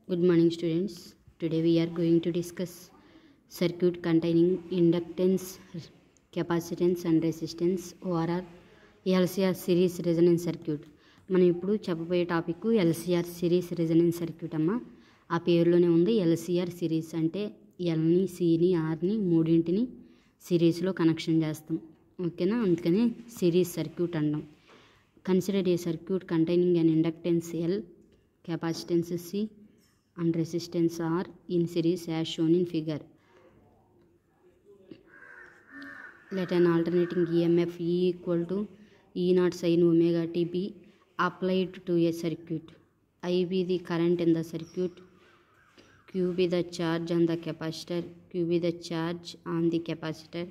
Good morning, students. Today we are going to discuss circuit containing inductance, capacitance and resistance or LCR series resonance circuit. మనం ఇప్పుడు చెప్పబోయే topic LCR series resonance circuit అమ్మ. ఆ పేరులోనే ఉంది LCR series అంటే ఎల్ని సిని ఆర్ని మూడింటిని సిరీస్లో కనెక్షన్ చేస్తాం. ఓకేనా, అందుకని సిరీస్ సర్క్యూట్ అంటాం. Consider A circuit containing an inductance L, capacitance C and resistance R in series as shown in figure. Let an alternating EMF E equal to E0 sin omega t be applied to a circuit. I be the current in the circuit, Q be the charge on the capacitor, Q be the charge on the capacitor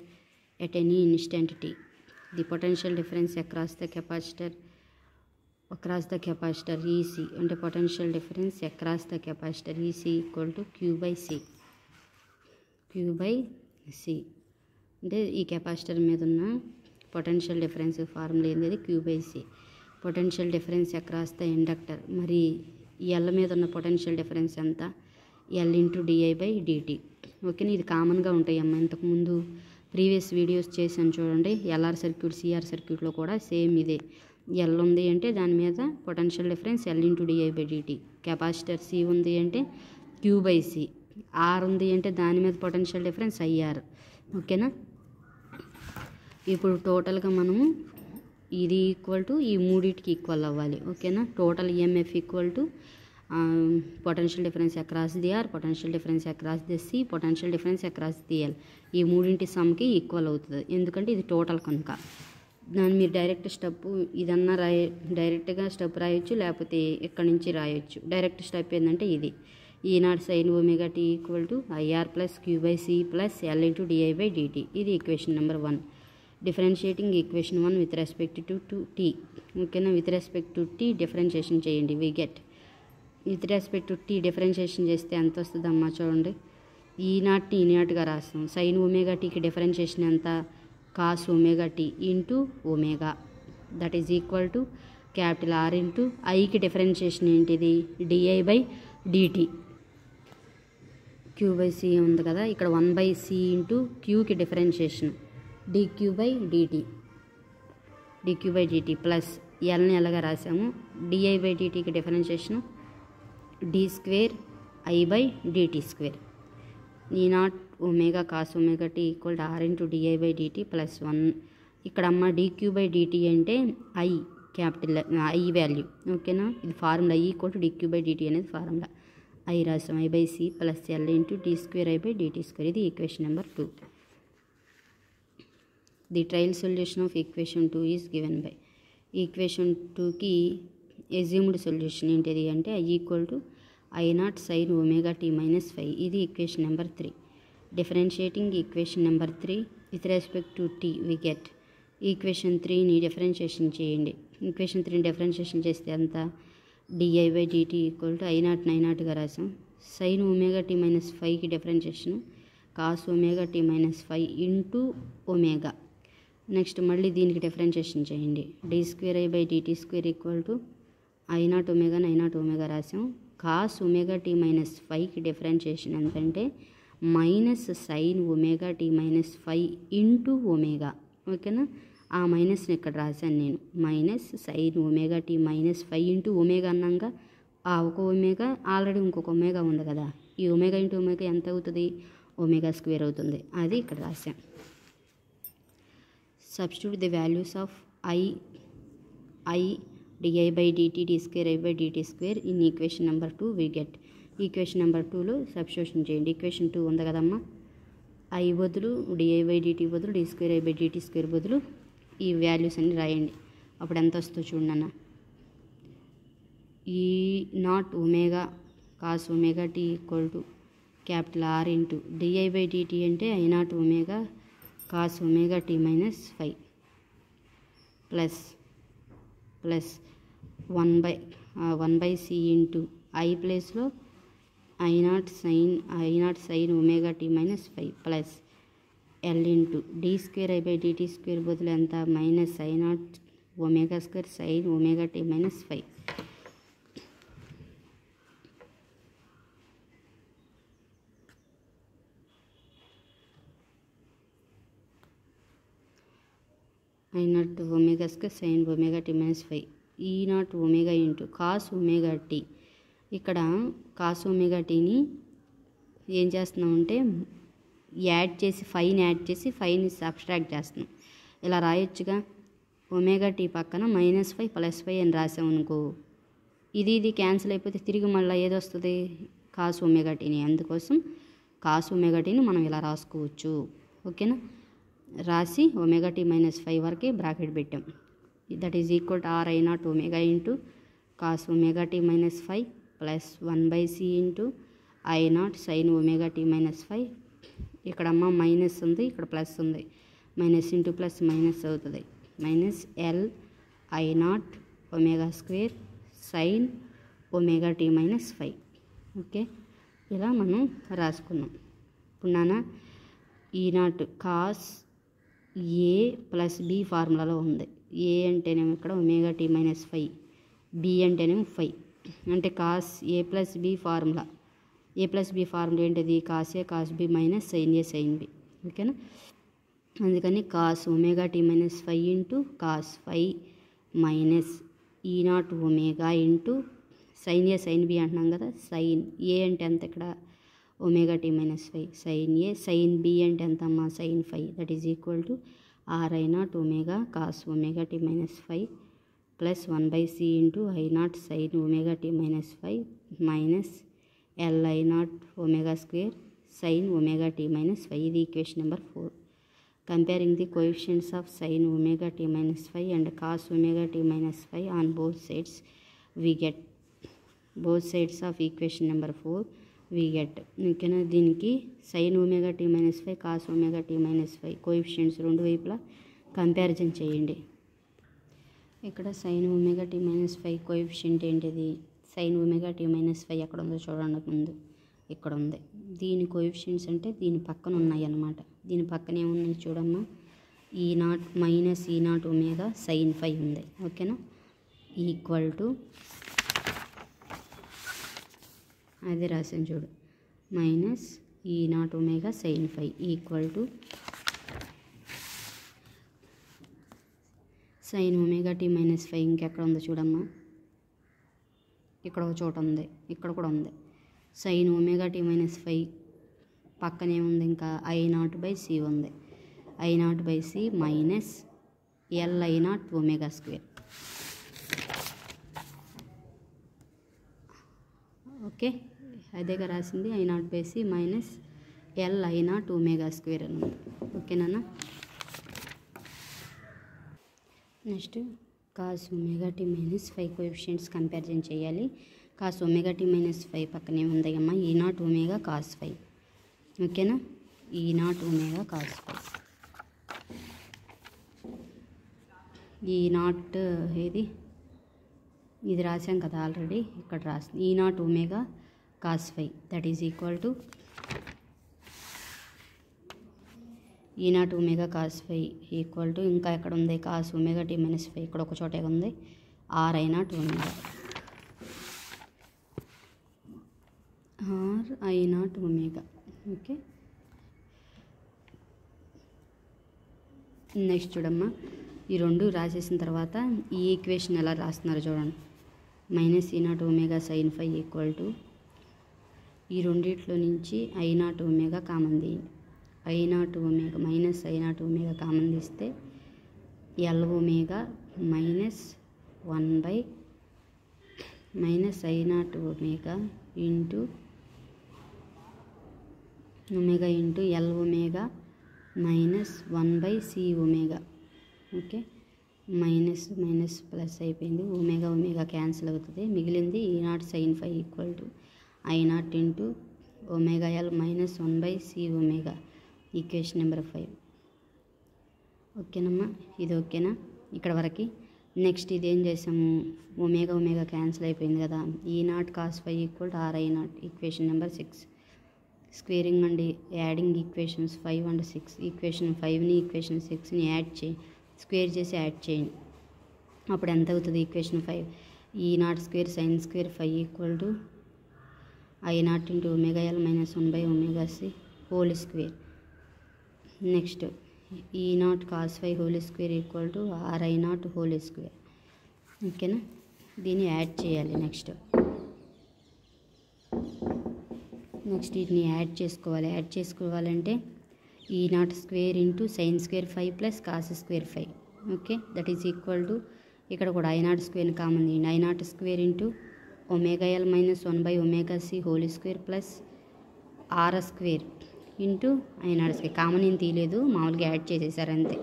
at any instant t. The potential difference across the capacitor EC and the potential difference across the capacitor EC equal to Q by C అంటే ఈ capacitor మీద ఉన్న potential difference formula ఏంది Q by C. Potential difference across the inductor, మరి L మీద ఉన్న potential difference ఎంత L into di/dt. ఓకేనా, ఇది కామన్గా ఉంటాయి అమ్మ. ఇంతకుముందు ప్రీవియస్ వీడియోస్ చేశాను చూడండి, LR సర్క్యూట్ సిఆర్ సర్క్యూట్లో కూడా సేమ్ ఇదే. ఎల్ ఉంది అంటే దాని మీద potential difference L into di/dt. Capacitor C ఉంది అంటే Q by C. ఆర్ ఉంది అంటే దాని మీద పొటెన్షియల్ డిఫరెన్స్ IR. ఓకేనా, ఇప్పుడు టోటల్గా మనము ఇది ఈక్వల్ టు ఈ మూడింటికి ఈక్వల్ అవ్వాలి. ఓకేనా, total EMF equal to potential difference across the R, potential difference across the C, potential difference across the L. ఈ మూడింటి సమ్కి ఈక్వల్ అవుతుంది, ఎందుకంటే ఇది టోటల్ కనుక. దాన్ని మీరు డైరెక్ట్ స్టెప్ ఇదన్నా డైరెక్ట్గా స్టెప్ రాయొచ్చు, లేకపోతే ఇక్కడి నుంచి రాయొచ్చు. డైరెక్ట్ స్టెప్ ఏంటంటే ఇది E0 sin omega t equal to IR plus Q by C plus L into di/dt. ఇది equation number 1. Differentiating equation 1 with respect to t. ఓకేనా, with respect to t differentiation చేయండి. We get with respect to t differentiation చేస్తే ఎంత వస్తుందమ్మా చూడండి. E0ని E0గా రాస్తాం. సైన్ ఒమేగా టీకి డిఫరెన్షియేషన్ ఎంత cos omega t into omega, that is equal to capital R into ఐకి డిఫరెన్షియేషన్ ఏంటిది di/dt. Q by C ఉంది కదా, ఇక్కడ 1/C ఇంటూ Qకి డిఫరెన్షియేషన్ dQ/dt ప్లస్ Lని ఎలాగా రాసాము di/dtకి differentiation d²I/dt². E0 omega cos omega t equal to R into di/dt plus 1. ఇక్కడ అమ్మ dQ/dt అంటే I, క్యాపిటల్ I వాల్యూ. ఓకేనా, ఇది formula I equal to dQ/dt అనేది ఫార్ములా. I రాసాం I/C plus L into d²I/dt². ఇది equation number 2. The trial solution of equation 2 is given by. Equation 2కి assumed solution ఏంటిది అంటే I equal to I0 sin omega t minus 5. ఇది equation number 3. Differentiating equation number 3 with respect to t we get. Equation 3ని differentiation చేయండి. Equation 3ని differentiation చేస్తే అంత di/dt equal to I0గా రాసాం. సైన్ ఒమేగా టీ మైనస్ 5కి differentiation cos omega t minus 5 into omega. Next మళ్ళీ దీనికి డిఫరెన్షియేషన్ చేయండి. d²I/dt² ఈక్వల్ టు I0 ఒమేగాని I0 ఒమేగా రాసాం. కాస్ ఒమేగా టీ మైనస్ 5కి డిఫరెన్షియేషన్ ఎంతంటే minus sine omega t minus 5 into omega. ఓకేనా, ఆ మైనస్ని ఇక్కడ రాశాను నేను. Minus sine omega t minus 5 into omega అన్నాక ఆ ఒక ఒమేగా ఆల్రెడీ ఇంకొక ఒమేగా ఉంది కదా, ఈ ఒమేగా ఇంటూ ఒమేగా ఎంత అవుతుంది ఒమేగా² అవుతుంది. అది ఇక్కడ రాశాం. Substitute the values of I di/dt d²I/dt² in equation number 2 we get. Equation number 2లో సబ్స్టిట్యూషన్ చేయండి. ఈక్వేషన్ 2 ఉంది కదమ్మా, I బదులు di/dt బదులు d²I/dt² బదులు ఈ వాల్యూస్ అన్ని రాయండి. అప్పుడు ఎంత వస్తుందో చూడన్న. E0 omega cos omega t equal to capital R into di/dt అంటే I0 omega cos omega t minus 5 plus 1/C into I ప్లేస్లో I0 sin omega t minus 5 plus L into d²I/dt² బదులు ఎంత minus I0 omega sin omega t minus 5. I naught omega square sine omega t minus 5 E naught omega into cos omega t. ఇక్కడ cos omega టీని ఏం చేస్తున్నామంటే add చేసి 5ని add చేసి 5ని సబ్స్ట్రాక్ట్ చేస్తున్నాం. ఇలా రాయొచ్చుగా, ఒమేగా టీ పక్కన -5 +5 అని రాసామనుకో, ఇది క్యాన్సిల్ అయిపోతే తిరిగి మళ్ళీ ఏది వస్తుంది, కాస్ ఒమేగా టీని. అందుకోసం కాస్ ఒమేగా టీని మనం ఇలా రాసుకోవచ్చు. ఓకేనా, రాసి ఒమేగా టీ -5 వరకే బ్రాకెట్ పెట్టాం. That is equal to R I naught omega into cos omega t -5 plus 1/c into I naught sine omega t -5. ఇక్కడ అమ్మ మైనస్ ఉంది, ఇక్కడ ప్లస్ ఉంది, మైనస్ ఇంటూ ప్లస్ మైనస్ అవుతుంది, minus L I naught omega square sine omega t -5. Okay, ఇలా మనం రాసుకున్నాం. ఇప్పుడు నాన్న E naught cos A plus B ఫార్ములాలో ఉంది. ఏ అంటేనేమో ఇక్కడ ఒమేగా టీ -5, బి అంటేనేమో 5. అంటే cos A plus B formula, A plus B formula ఏంటిది, cos A cos B minus sine A sine B. ఓకేనా, అందుకని cos omega t -5 into cos 5 minus E naught omega into sine A sine B అంటున్నాం కదా. Sine A అంటే ఎంత, ఇక్కడ omega t -5 sine A, sine B అంటే ఎంత అమ్మా, sine 5. That is equal to R I naught omega cos omega t -5 plus 1/c into I naught sine omega t -5 minus L I naught omega square sine omega t -5. ఇది equation number 4. Comparing the coefficients of sine omega t -5 and cos omega t -5 on both sides we get both sides of equation number 4 we get. ఓకేనా, దీనికి sine omega t -5 cos omega t -5 coefficients రెండు వైపులా comparison చేయండి. ఇక్కడ sine omega t -5 coefficient ఏంటిది, sine omega t -5 ఎక్కడ ఉందో చూడండి, ముందు ఇక్కడ ఉంది. దీని కోఎఫిషియంట్స్ అంటే దీని పక్కన ఉన్నాయి అన్నమాట. దీని పక్కన ఏమున్నాయి చూడమ్మా, ఈ not minus E naught omega sine 5 ఉంది. ఓకేనా, ఈక్వల్ టు అది రాసాను చూడు, minus E naught omega sine 5 equal to sine omega t -5 ఇంకెక్కడ ఉందో చూడమ్మా, ఇక్కడ ఒక చోట ఉంది, ఇక్కడ కూడా ఉంది. సైన్ ఒమేగా టీ -5 పక్కనే ఉంది, ఇంకా ఐ నాట్ బై సి ఉంది. I naught by C minus L I naught omega square. Okay, అదేగా రాసింది, I naught by C minus L I naught omega square అని ఉంది. ఓకేనా, next cos omega t -5 coefficients comparison చేయాలి. Cos omega t -5 పక్కనే ఉంది అమ్మా ఈ నాట్ ఒమేగా కాస్ 5. ఓకేనా, ఈ naught omega cos 5, E not ఏది ఇది రాసాం కదా ఆల్రెడీ, ఇక్కడ రాసింది E naught omega cos 5. That is equal to E naught omega cos 5 equal to ఇంకా ఎక్కడ ఉంది, కాస్ ఒమేగా టీ -5 ఇక్కడ ఒక చోటే ఉంది, R I naught omega, R I naught omega. Okay, next చూడమ్మా, ఈ రెండు రాసేసిన తర్వాత ఈ ఈక్వేషన్ ఎలా రాస్తున్నారు చూడండి. Minus E naught omega sine 5 equal to ఈ రెండిట్లో నుంచి ఐ నాట్ ఒమేగా కామన్ తీయండి. I naught omega minus I naught omega common తీస్తే L omega minus 1 by minus I naught omega into omega into L omega minus 1 by C omega. Okay, minus minus plus అయిపోయింది, omega omega cancel అవుతుంది, మిగిలింది E naught sine 5 equal to I naught into omega L minus 1 by C omega. Equation number 5. ఓకేనమ్మా, ఇది ఓకేనా ఇక్కడ వరకు. Next ఇది ఏం చేసాము, ఒమేగా ఒమేగా క్యాన్సిల్ అయిపోయింది కదా, E naught cos 5 equal to R I naught. Equation number 6. Squaring and adding equations 5 and 6. Equation 5ని ఈక్వేషన్ 6ని యాడ్ చేయి, స్క్వేర్ చేసి యాడ్ చేయండి. అప్పుడు ఎంత అవుతుంది equation 5, E naught square sine square 5 equal to I naught into omega L minus 1 by omega C whole square. Next E naught cos phi whole square equal to R I naught whole square. ఓకేనా, దీన్ని add చేయాలి. Next వీటిని add చేసుకోవాలంటే E naught square into sine square 5 plus cos square 5. Okay, that is equal to ఇక్కడ కూడా I naught స్క్వేర్ని common తీయండి. I naught square into omega L minus 1/ωc whole square plus R square into I naught square. Common ఏం తీయలేదు, మామూలుగా add చేసేసారు అంతే.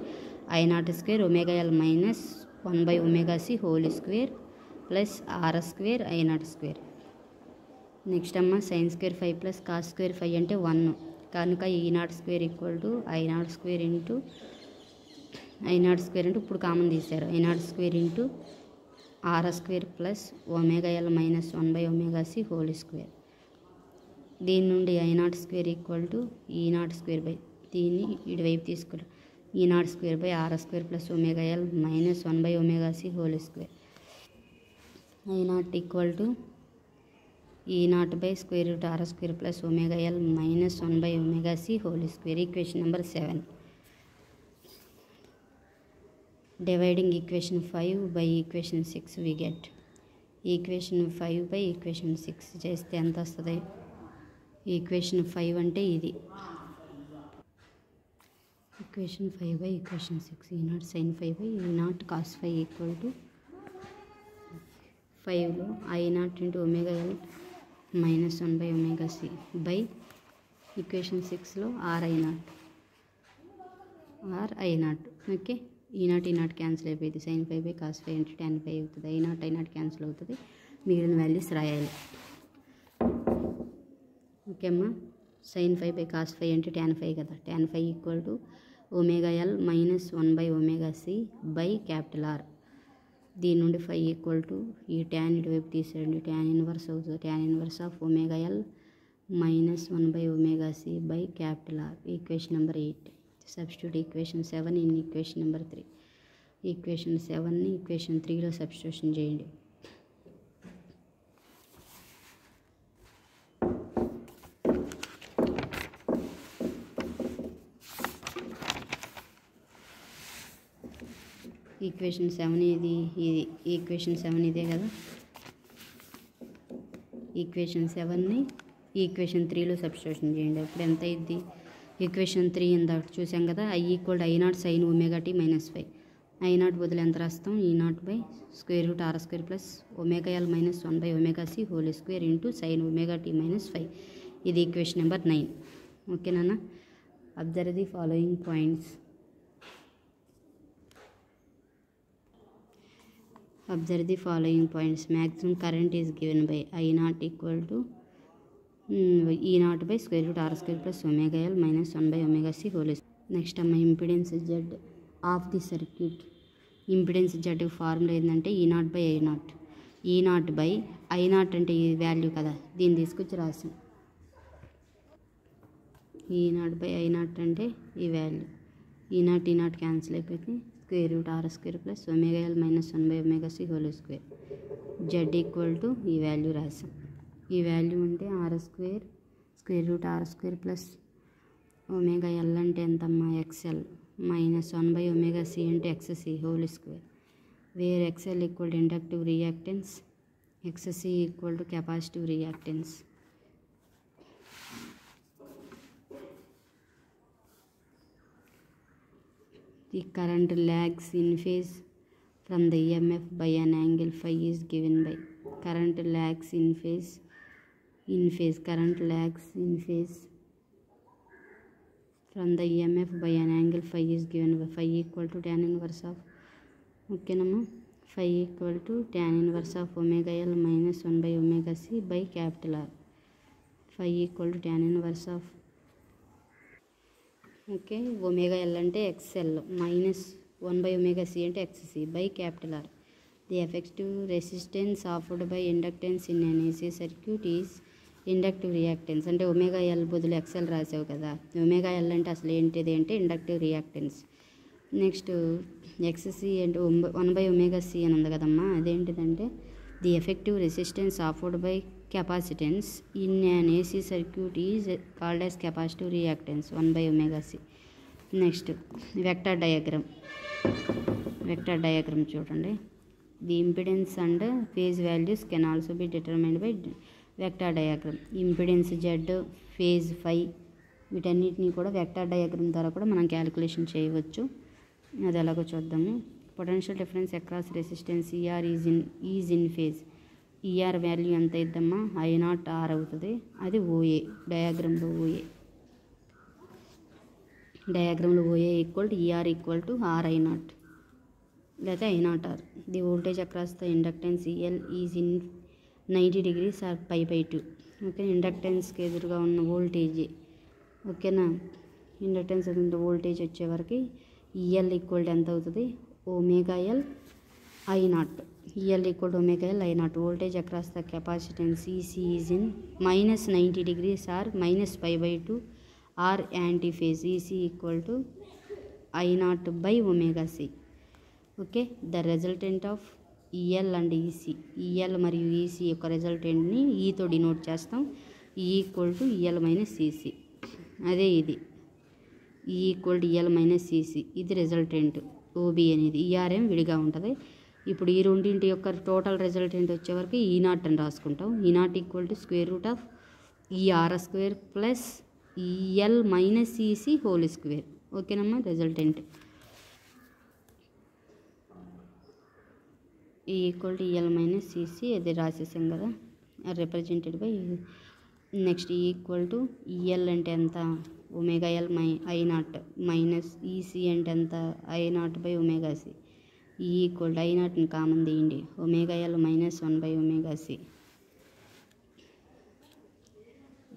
I naught square omega L minus 1/ωc whole square plus R square I naught square. Next అమ్మ sine square 5 plus cos square 5 అంటే 1 కనుక E naught square equal to I naught square into I naught square అంటే ఇప్పుడు common తీశారు. I naught square into R square plus omega L minus 1/ωc whole square. దీని నుండి I naught square equal to E naught square by దీన్ని ఇటువైపు తీసుకురా E naught square by R square plus omega L minus 1/ωc whole square. I not equal to E naught by square root R square plus omega L minus 1/ωc whole square. Equation number 7. Dividing equation 5 by equation 6 we get equation 5 by equation 6 చేస్తే ఎంత వస్తుంది? Equation 5 అంటే ఇది equation 5 by equation 6 E naught sine 5 by E naught cos 5 equal to 5లో I naught into omega L minus 1/ωc by equation 6లో R I naught. Okay, E naught cancel అయిపోయింది. Sine 5 by cos 5 అంటే tan 5 అవుతుంది. I not cancel అవుతుంది. మిగిలిన values రాయాలి. Okay అమ్మా, sine 5 by cos 5 అంటే tan 5 కదా. tan 5 equal to omega L minus 1/ωc by capital R. దీని నుండి 5 ఈక్వల్ టు ఈ ట్యాన్ ఇటువైపు తీసేయండి. ట్యాన్ ఇన్వర్స్ అవుతుంది. Tan inverse of omega L minus 1/ωc by capital R. Equation number 8. Substitute equation 7 in equation number 3. Equation 7ని equation 3లో substitution చేయండి. Equation 7 ఇది ఈక్వేషన్ 7 ఇదే కదా. ఈక్వేషన్ 7ని ఈక్వేషన్ 3లో సబ్స్టిట్యూషన్ చేయండి. అప్పుడు ఎంత అయింది? ఈక్వేషన్ 3 ఇందాక చూసాం కదా. I equal I naught sine omega t minus 5. I naught బదులు ఎంత రాస్తాం? E naught by square root R square plus omega L minus 1/ωc whole square into sine omega t minus 5. ఇది ఈక్వేషన్ నెంబర్ 9. ఓకేనా? Observe the following points. Observe the following points. Maximum current is given by I naught equal to E naught by square root R square plus omega L minus 1/ωc whole square. Next impedance Z of the circuit. Impedance Z formula ఏంటంటే E naught by I naught. E naught by I naught అంటే ఈ value కదా, దీన్ని తీసుకొచ్చి రాసాం. E naught by I naught అంటే ఈ value. E naught cancel అయిపోయింది. Square root R square plus omega L minus 1/ωc whole square. Z equal to ఈ వాల్యూ రాసాం. ఈ వాల్యూ అంటే R square square root R square plus omega L అంటే ఎంతమ్మా? XL minus 1/ωc అంటే XC whole square. Where XL equal to inductive reactance, XC equal to capacitive reactance. The current lags in phase from the EMF by an angle phi is given by current lags in phase current lags in phase from the EMF by an angle phi is given by phi equal to tan inverse of ఓకేనమ్మా phi equal to tan inverse of omega L minus 1/ωc by capital R. phi equal to tan inverse of okay omega L అంటే XL minus 1/ωc అంటే XC by capital R. The effective resistance offered by inductance in an AC circuit is inductive reactance. అంటే omega L బదులు XL రాసావు కదా. Omega L అంటే అసలు ఏంటిది అంటే ఇండక్టివ్ రియాక్టెన్స్. నెక్స్ట్ ఎక్స్సి అంటే 1/ωc అని ఉంది కదమ్మా, అదేంటిదంటే the effective resistance offered by capacitance in an AC circuit is called as capacitive reactance 1/ωc. Next vector diagram చూడండి. The impedance and phase values can also be determined by vector diagram. Impedance Z, phase phi, వీటన్నిటిని కూడా vector diagram ద్వారా కూడా మనం calculation చేయవచ్చు. అది ఎలాగో చూద్దాము. Potential difference across resistance ER is in phase. ER value ఎంత ఇద్దామా, I0R అవుతుంది. అది ఓఏ డయాగ్రామ్లో OA equal to ER equal to RI0 లేదా I0R. The voltage across the inductance EL is in 90 degrees or π/2. Okay, ఇండక్టెన్స్కి ఎదురుగా ఉన్న voltage. ఓకేనా, ఇండక్టెన్స్ ఎదురు వోల్టేజ్ వచ్చేవరకు EL ఈక్వల్ ఎంత అవుతుంది, ωL I0. EL equal to ωL I0. Voltage across the capacitance EC is in -90 degrees or -π/2 or anti phase. EC equal to I0/ωc. Okay, the resultant of EL and EC. EL మరియు EC యొక్క రిజల్టెంట్ని ఈతో denote చేస్తాం. E equal to EL minus EC. అదే ఇది E equal to EL minus EC. ఇది resultant OB అనేది. ERM విడిగా ఉంటుంది. ఇప్పుడు ఈ రెండింటి యొక్క టోటల్ రిజల్టెంట్ వచ్చేవరకు E0 అని రాసుకుంటాం. E0 equal to √2 ER² plus EL minus EC whole square. ఓకేనమ్మా, resultant E equal to EL minus EC. అది రాసేసాం కదా, represented by. Next E equal to EL అంటే ఎంత, ωL I0 మైనస్ EC అంటే ఎంత, I0/ωc. E ఈక్వల్ టు I0ని common తీయండి, ωL minus 1/ωc.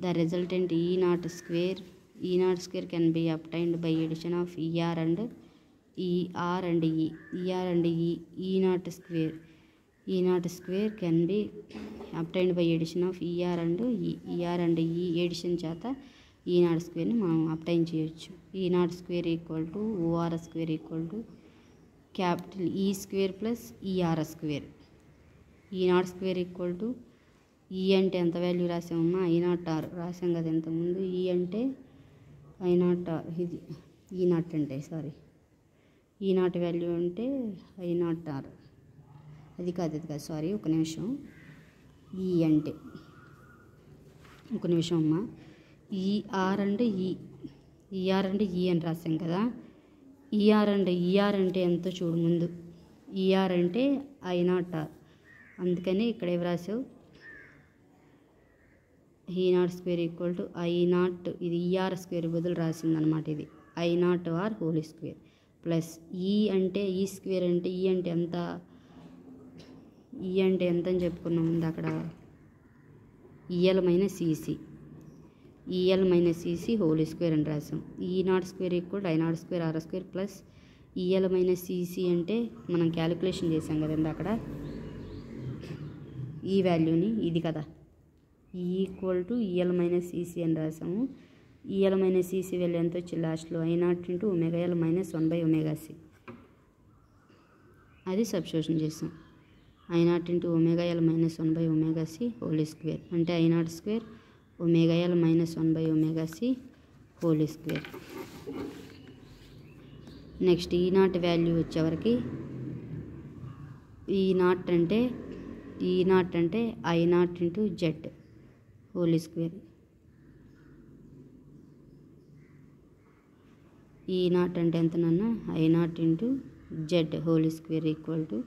The resultant E0 square can be obtained by addition of ER and E0 square can be obtained by addition of ER and E addition చేత E0 స్క్వేర్ని మనం obtain చేయొచ్చు. E0 square equal to OR² equal to capital E square plus ER square. E0 square equal to E అంటే ఎంత value రాసామమ్మా, I0R రాసాం కదా ఇంతకుముందు. E అంటే I0R, ఇది E0 అంటే E0 వాల్యూ అంటే I0R. అది కాదు సారీ, ఒక నిమిషం. E అంటే ఒక నిమిషం అమ్మా. ER అంటే ER అంటే E అని రాసాం కదా. ER అంటే ఎంతో చూడు ముందు. ER అంటే I0R. అందుకని ఇక్కడ ఏమి రాసావు, E0 square equal to I0, ఇది ER స్క్వేర్ బదులు రాసిందనమాట. ఇది I0R whole square plus E square అంటే E అంటే ఎంత, E అంటే ఎంత అని చెప్పుకున్నాం ముందు అక్కడ, EL minus EC whole square అని రాసాం. E0 square equal I0 square R² plus EL minus EC అంటే మనం క్యాలిక్యులేషన్ చేసాం కదండి అక్కడ ఈ వాల్యూని, ఇది కదా. E equal to EL minus EC అని రాసాము. EL మైనస్ EC వాల్యూ ఎంత వచ్చి లాస్ట్లో I0 × ωL మైనస్ 1/ωc. అది సబ్స్టిట్యూషన్ చేసాం. I0 × ωL minus 1/ωc whole square అంటే I0 square ωL minus 1/ωc whole square. Next E0 value వచ్చేవరకు E0 అంటే I0 × Z whole square. E0 అంటే ఎంత నాన్న, I0 × Z whole square equal to,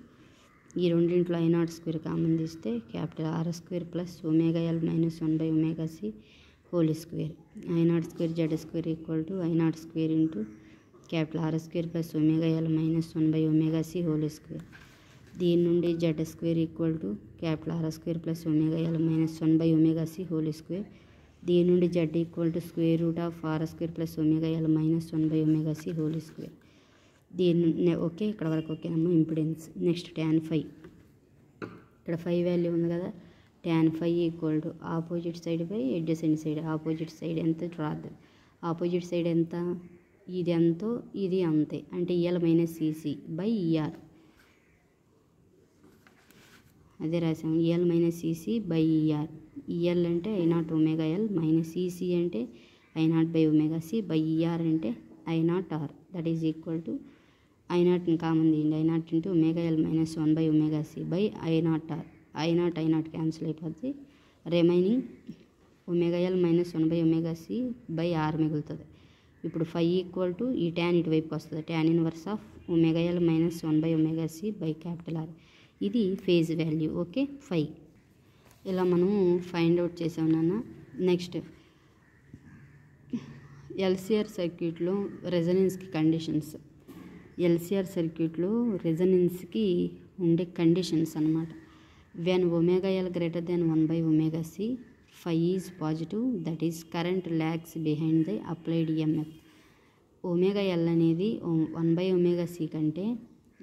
ఈ రెండింట్లో I0 square common తీస్తే capital R² plus ωL minus 1/ωc whole square. I0 square Z square equal to I0 square into capital R² plus ωL minus 1/ωc whole square. దీని నుండి Z square equal to capital R² plus ωL minus 1/ωc whole square. దీని నుండి Z equal to √R² plus ωL minus 1/ωc whole square. దీని okay, ఇక్కడ వరకు ఓకేనమ్మా. Impedance. Next tan phi. ఇక్కడ phi value ఉంది కదా, tan phi equal to opposite side by adjacent side. Opposite side ఎంత రాదు, ఆపోజిట్ సైడ్ ఎంత, ఇది ఎంతో ఇది అంతే, అంటే EL minus EC by ER. అదే రాసాము, EL minus EC by ER. EL అంటే I0 ωL మైనస్ EC అంటే I0/ωc బై ER అంటే I0 R, that is equal to I0 common తీయండి, I0 into omega L minus 1 by omega C by I0 R. I0 cancel అయిపోద్ది, remaining omega L minus 1 by omega C by R మిగులుతుంది. ఇప్పుడు phi equal to ఈ tan ఇటువైపుకి వస్తుంది, tan inverse of omega L minus 1 by omega C by capital R. ఇది phase value. Okay, phi ఇలా మనం find out చేసాం నాన్న. నెక్స్ట్ ఎల్సిఆర్ సర్క్యూట్లో రెజనెన్స్కి కండిషన్స్. ఎల్సిఆర్ సర్క్యూట్లో రెజనెన్స్కి ఉండే కండిషన్స్ అన్నమాట. When omega L greater than 1 by omega C, phi is positive, that is current lags behind the applied EMF. Omega L అనేది 1 by omega C కంటే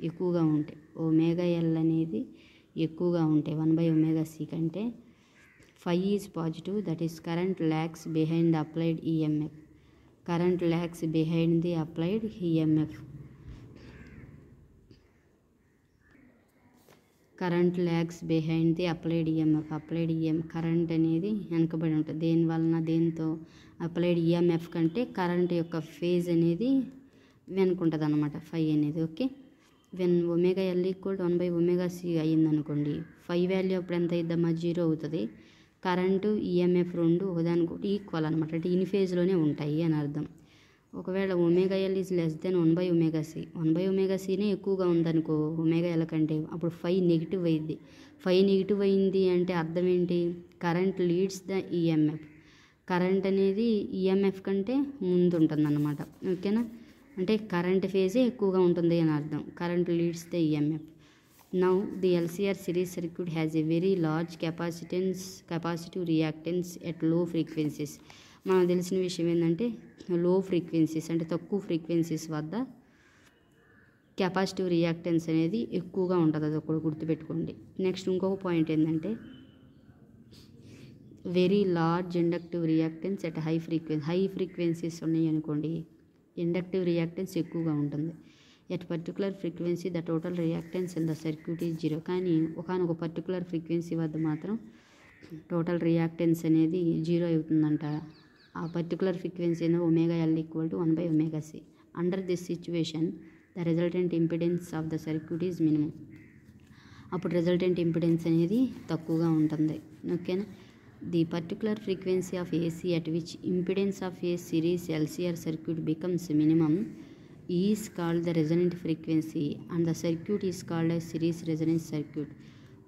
ఎక్కువగా ఉంటే, ఒమేగా ఎల్ అనేది ఎక్కువగా ఉంటే 1 బై ఒమేగా సి కంటే, phi is positive, that is current lags behind the applied EMF. Current lags behind the applied EMF. Current lags behind the applied EMF. Applied current అనేది వెనకబడి ఉంటుంది, దేనివలన దేంతో, అప్లైడ్ ఈఎంఎఫ్ కంటే కరెంట్ యొక్క phase అనేది వెనుకుంటుంది అన్నమాట ఫై అనేది. Okay, when omega L equal 1 by omega C అయ్యిందనుకోండి, ఫై వాల్యూ అప్పుడు ఎంత అయిద్దమ్మా, 0 అవుతుంది. కరెంటు ఈఎంఎఫ్ రెండు ఒకదానికొకటి ఈక్వల్ అనమాట, అంటే ఇన్ ఫేజ్లోనే ఉంటాయి అని అర్థం. ఒకవేళ omega L is less than 1 by omega C, 1 by omega సినే ఎక్కువగా ఉందనుకో ఒమేగా ఎల్ కంటే, అప్పుడు ఫై నెగిటివ్ అయింది. ఫై నెగిటివ్ అయింది అంటే అర్థం ఏంటి, current leads the EMF. Current అనేది ఈఎంఎఫ్ కంటే ముందు ఉంటుంది అన్నమాట. ఓకేనా, అంటే కరెంట్ ఫేజే ఎక్కువగా ఉంటుంది అని అర్థం. Current leads the EMF. Now the LCR series circuit has a very large capacitive reactance at low frequencies. మనకు తెలిసిన విషయం ఏంటంటే లో ఫ్రీక్వెన్సీస్ అంటే తక్కువ ఫ్రీక్వెన్సీస్ వద్ద కెపాసిటివ్ రియాక్టెన్స్ అనేది ఎక్కువగా ఉంటుంది, అది ఒకటి గుర్తుపెట్టుకోండి. నెక్స్ట్ ఇంకొక పాయింట్ ఏంటంటే very large inductive reactance at high frequencies ఉన్నాయి అనుకోండి, ఇండక్టివ్ రియాక్టెన్స్ ఎక్కువగా ఉంటుంది. At particular frequency the total reactance in the circuit is 0. కానీ ఒకనొక పర్టికులర్ ఫ్రీక్వెన్సీ వద్ద మాత్రం టోటల్ రియాక్టెన్స్ అనేది 0 అవుతుందంట. ఆ పర్టికులర్ ఫ్రీక్వెన్సీ అయినా omega L equal to 1 by omega C. Under this situation the resultant impedance of the circuit is minimum. అప్పుడు resultant impedance అనేది తక్కువగా ఉంటుంది. ఓకేనా, the particular frequency of AC at which impedance of a series LCR circuit becomes minimum is called the resonant frequency and the circuit is called a series resonance circuit.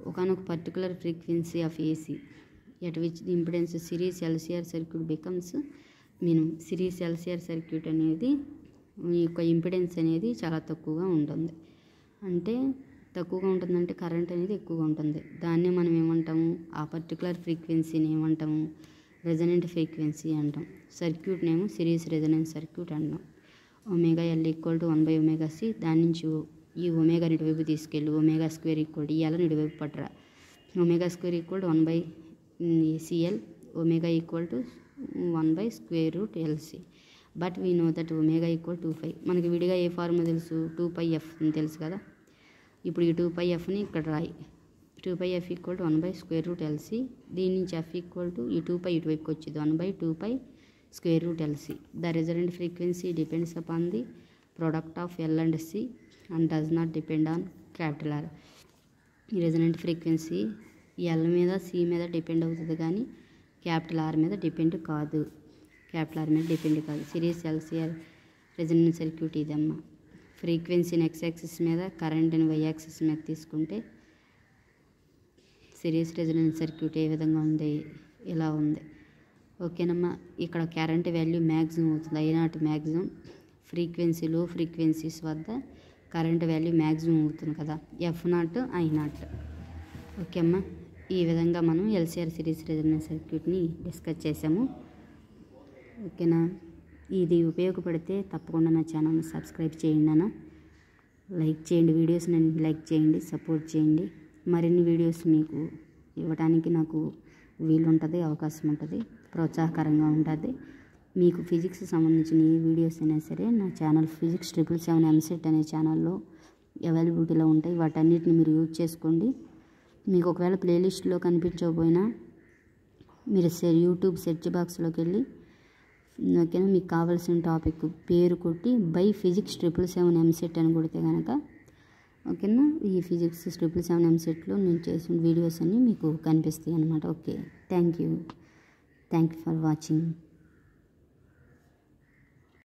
ఒకనొక particular frequency of AC at which the impedance series LCR circuit becomes minimum. Series LCR circuit అనేది ఈ యొక్క impedance అనేది చాలా తక్కువగా ఉంటుంది. అంటే తక్కువగా ఉంటుందంటే కరెంట్ అనేది ఎక్కువగా ఉంటుంది. దాన్నే మనం ఏమంటాము, ఆ పర్టికులర్ ఫ్రీక్వెన్సీని ఏమంటాము, రెజనెంట్ ఫ్రీక్వెన్సీ అంటాం. సర్క్యూట్ నేమో సిరీస్ రెజనెన్స్ సర్క్యూట్ అంటాం. Omega L equal to 1 by omega C, దాని నుంచి ఈ ఒమేగా ఇటువైపు తీసుకెళ్ళి ఒమేగా స్క్వేర్ ఈక్వల్ టు ఈ ఎల్ని ఇటువైపు పట్టరా, omega square equal to 1 by CL, omega equal to 1 by square root LC. But we know that omega equal 2π. మనకి విడిగా ఏ ఫార్ములా తెలుసు, 2πf అని తెలుసు కదా. ఇప్పుడు ఈ 2πfని ఇక్కడ రాయి, 2πf equal to 1 by square root LC. దీని నుంచి ఎఫ్ ఈక్వల్ టు ఈ 2π ఇటువైపుకి వచ్చింది 1 by 2π square root LC. The resonant frequency depends upon the product of L and C and does not depend on capital R. Resonant frequency L మీద C మీద depend అవుతుంది కానీ capital R మీద depend కాదు. Series LCR resonant circuit ఇదమ్మా. ఫ్రీక్వెన్సీని X axis మీద, కరెంట్ని వై యాక్సిస్ మీద తీసుకుంటే సిరీస్ రెజనెంట్ సర్క్యూట్ ఏ విధంగా ఉంది, ఇలా ఉంది. ఓకేనమ్మా, ఇక్కడ కరెంట్ వాల్యూ మ్యాక్సిమం అవుతుంది, I0 మ్యాక్సిమం. ఫ్రీక్వెన్సీ లో ఫ్రీక్వెన్సీస్ వద్ద కరెంట్ వాల్యూ మ్యాక్సిమం అవుతుంది కదా, F0 I0. ఓకే అమ్మా, ఈ విధంగా మనం ఎల్సిఆర్ సిరీస్ రెజనెన్స్ సర్క్యూట్ని డిస్కస్ చేసాము. ఓకేనా, ఇది ఉపయోగపడితే తప్పకుండా నా ఛానల్ని సబ్స్క్రైబ్ చేయండి అన్న, లైక్ చేయండి, వీడియోస్ని లైక్ చేయండి, సపోర్ట్ చేయండి. మరిన్ని వీడియోస్ మీకు ఇవ్వడానికి నాకు వీలుంటుంది, అవకాశం ఉంటుంది, ప్రోత్సాహకరంగా ఉంటుంది. మీకు ఫిజిక్స్ సంబంధించిన ఏ వీడియోస్ అయినా సరే నా ఛానల్ ఫిజిక్స్ 777 ఎంసెట్ అనే ఛానల్లో అవైలబిలిటీలో ఉంటాయి. వాటన్నిటిని మీరు యూజ్ చేసుకోండి. మీకు ఒకవేళ ప్లేలిస్ట్లో కనిపించకపోయినా మీరు యూట్యూబ్ సెర్చ్ బాక్స్లోకి వెళ్ళి ఓకేనా. మీకు కావాల్సిన టాపిక్ పేరు కొట్టి బై ఫిజిక్స్ 777 ఎంసెట్ అని కొడితే కనుక ఓకేనా ఈ ఫిజిక్స్ 777 ఎంసెట్లో నేను చేసిన వీడియోస్ అన్నీ మీకు కనిపిస్తాయి అన్నమాట. Okay, thank you for watching.